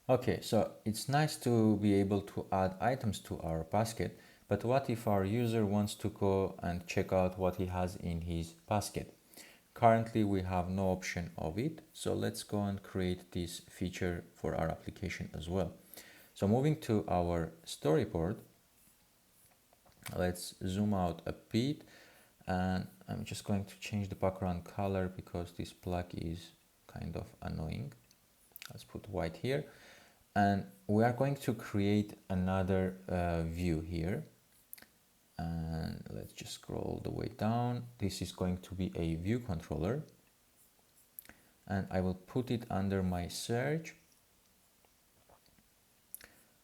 Okay, so it's nice to be able to add items to our basket, but what if our user wants to go and check out what he has in his basket? Currently, we have no option of it, so let's go and create this feature for our application as well. So moving to our storyboard, let's zoom out a bit, and I'm just going to change the background color because this black is kind of annoying. Let's put white here, and we are going to create another view here, and let's just scroll all the way down. This is going to be a view controller, and I will put it under my search.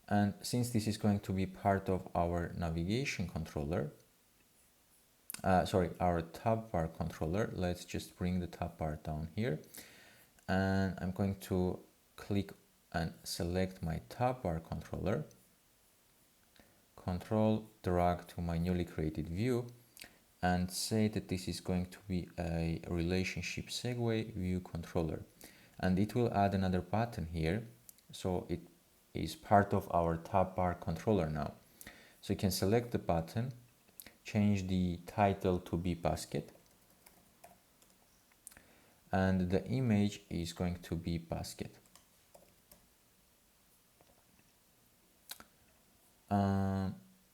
And since this is going to be part of our navigation controller, our tab bar controller, let's just bring the tab bar down here, and I'm going to click and select my tab bar controller, control drag to my newly created view, and say that this is going to be a relationship segue view controller, and it will add another button here, so it is part of our tab bar controller now. So you can select the button, change the title to be basket, and the image is going to be basket.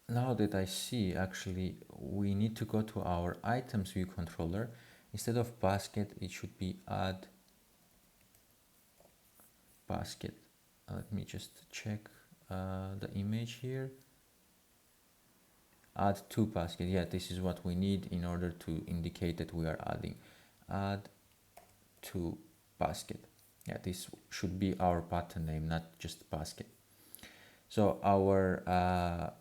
Now that I see, actually we need to go to our items view controller. Instead of basket, it should be add basket. Let me just check the image here. Add to basket. Yeah, this is what we need in order to indicate that we are adding. Add to basket. Yeah, this should be our button name, not just basket. So our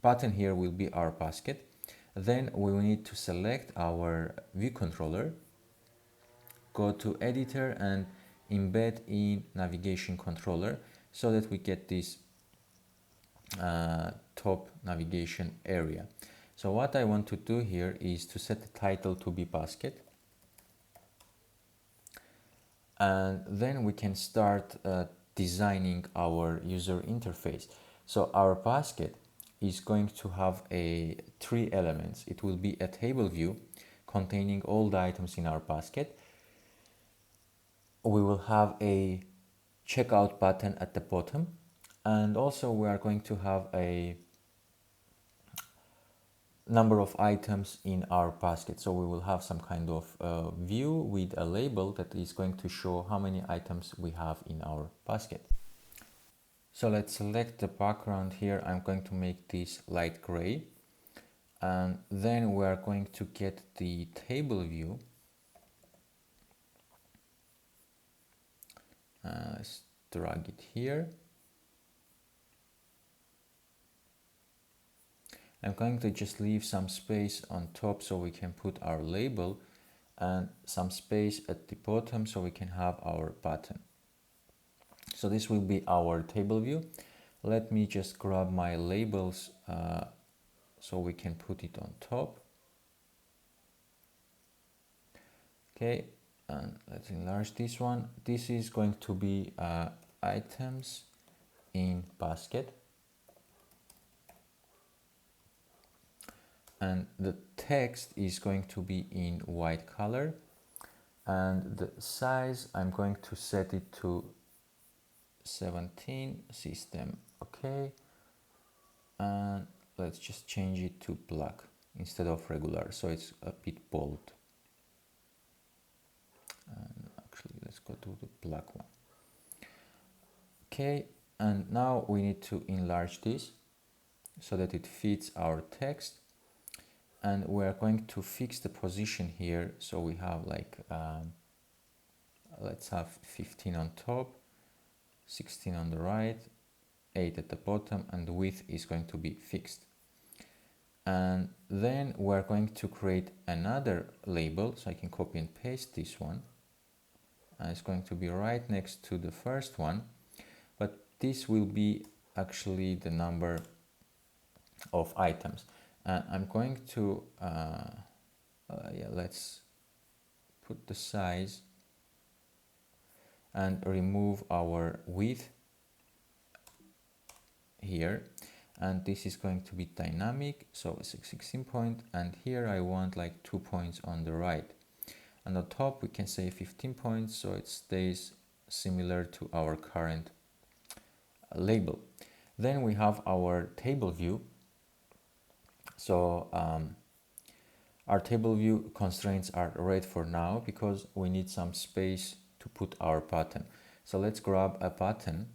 button here will be our basket. Then we will need to select our view controller, go to editor and embed in navigation controller so that we get this top navigation area. So what I want to do here is to set the title to be basket, and then we can start designing our user interface. So our basket is going to have three elements. It will be a table view containing all the items in our basket. We will have a checkout button at the bottom, and also we are going to have a number of items in our basket. So we will have some kind of view with a label that is going to show how many items we have in our basket. So let's select the background here. I'm going to make this light gray, and then we are going to get the table view. Let's drag it here. I'm going to just leave some space on top so we can put our label, and some space at the bottom so we can have our button. So this will be our table view. Let me just grab my labels so we can put it on top. Okay, and let's enlarge this one. This is going to be items in basket. And the text is going to be in white color, and the size I'm going to set it to 17 system. Okay, and let's just change it to black instead of regular, so it's a bit bold. And actually let's go to the black one. Okay, and now we need to enlarge this so that it fits our text, and we're going to fix the position here. So we have like let's have 15 on top, 16 on the right, 8 at the bottom, and the width is going to be fixed. And then we're going to create another label, so I can copy and paste this one, and it's going to be right next to the first one, but this will be actually the number of items. And I'm going to let's put the size and remove our width here, and this is going to be dynamic, so 16 point, and here I want like 2 points on the right. On the top we can say 15 points, so it stays similar to our current label. Then we have our table view. So our table view constraints are red for now because we need some space to put our button. So let's grab a button,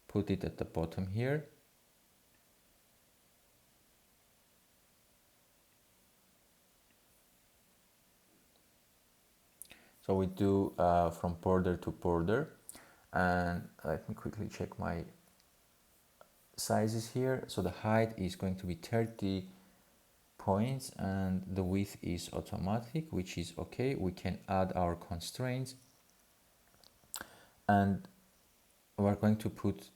put it at the bottom here. So we do from border to border, and let me quickly check my sizes here. So the height is going to be 30 points and the width is automatic, which is okay. We can add our constraints, and we're going to put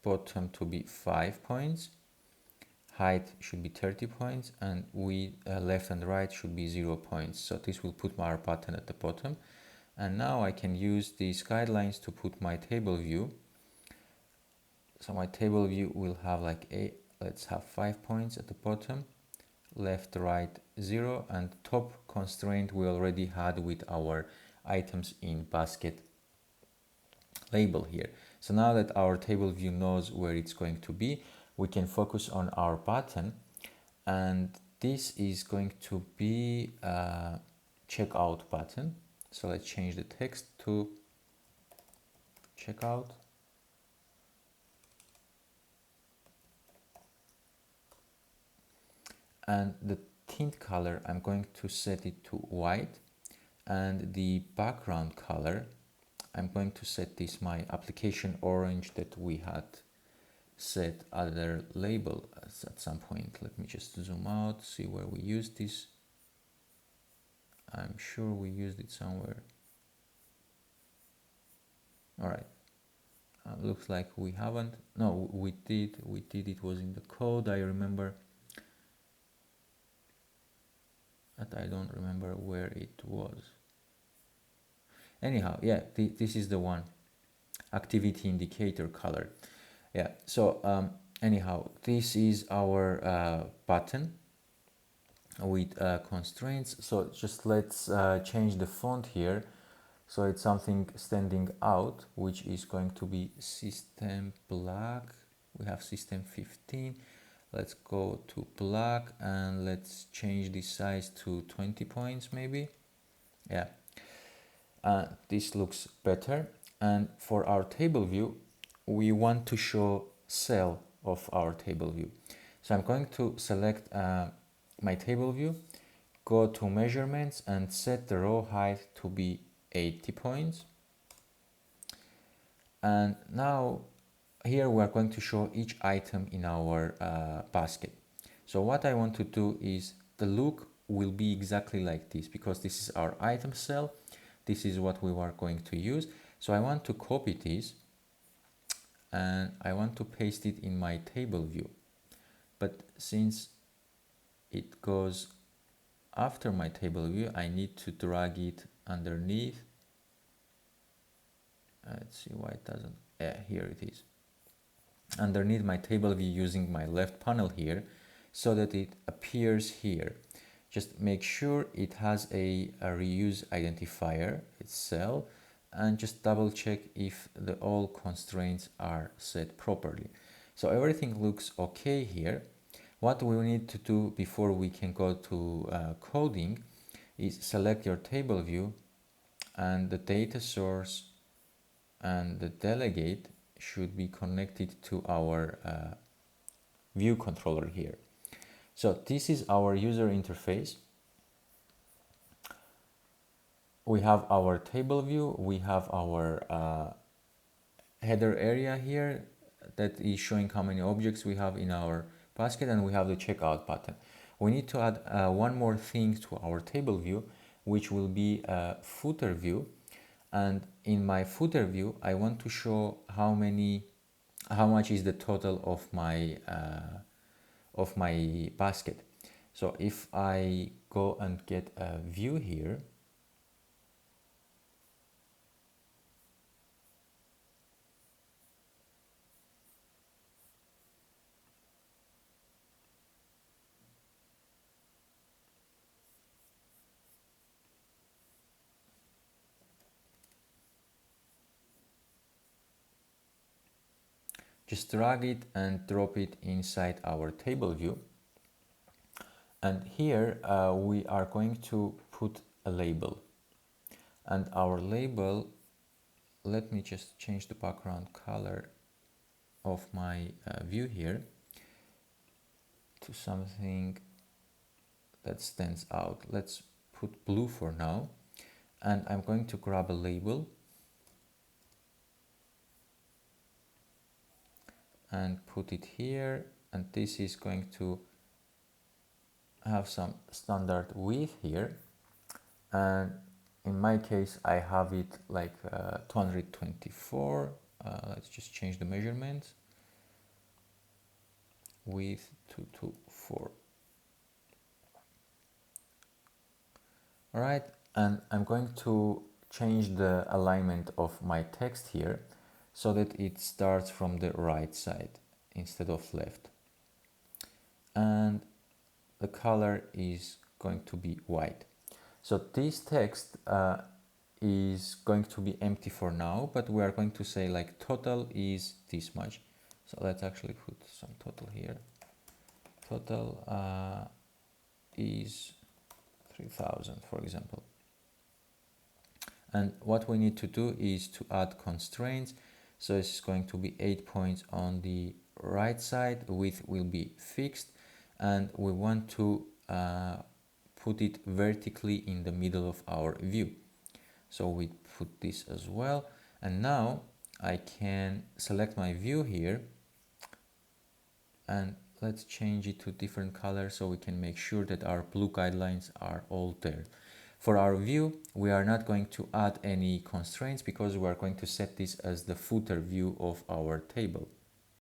bottom to be 5 points, height should be 30 points, and left and right should be 0 points. So this will put our button at the bottom. And now I can use these guidelines to put my table view. So my table view will have like let's have 5 points at the bottom, left, right, 0, and top constraint we already had with our items in basket label here. So now that our table view knows where it's going to be, we can focus on our button, and this is going to be a checkout button. So let's change the text to checkout. And the tint color, I'm going to set it to white, and the background color, I'm going to set this my application orange that we had set other label at some point. Let me just zoom out, see where we used this. I'm sure we used it somewhere. All right. Looks like we haven't. No, we did. It was in the code, I remember. But I don't remember where it was. Anyhow, yeah, this is the one. Activity indicator color. Yeah, so anyhow, this is our button with constraints. So just let's change the font here, so it's something standing out, which is going to be system black. We have system 15. Let's go to black, and let's change the size to 20 points maybe. Yeah, this looks better. And for our table view, we want to show cell of our table view. So I'm going to select my table view, go to measurements, and set the row height to be 80 points. And now here we are going to show each item in our basket. So what I want to do is the look will be exactly like this, because this is our item cell. This is what we are going to use. So I want to copy this and I want to paste it in my table view. But since it goes after my table view, I need to drag it underneath. Let's see why it doesn't. Yeah, here it is. Underneath my table view using my left panel here, so that it appears here. Just make sure it has a reuse identifier, it's cell, and just double check if all constraints are set properly. So everything looks okay here. What we need to do before we can go to coding is select your table view, and the data source and the delegate should be connected to our view controller here. So this is our user interface. We have our table view, we have our header area here that is showing how many objects we have in our basket, and we have the checkout button. We need to add one more thing to our table view, which will be a footer view. And in my footer view, I want to show how much is the total of my basket. So if I go and get a view here, just drag it and drop it inside our table view. And here we are going to put a label. And our label, let me just change the background color of my view here to something that stands out. Let's put blue for now. And I'm going to grab a label and put it here. And this is going to have some standard width here. And in my case, I have it like 224. Let's just change the measurements. Width 224. All right, and I'm going to change the alignment of my text here so that it starts from the right side instead of left. And the color is going to be white. So this text is going to be empty for now, but we are going to say like total is this much. So let's actually put some total here. Total is 3000, for example. And what we need to do is to add constraints. So it's going to be 8 points on the right side, width will be fixed, and we want to put it vertically in the middle of our view. So we put this as well. And now I can select my view here and let's change it to different color so we can make sure that our blue guidelines are all there. For our view, we are not going to add any constraints because we are going to set this as the footer view of our table.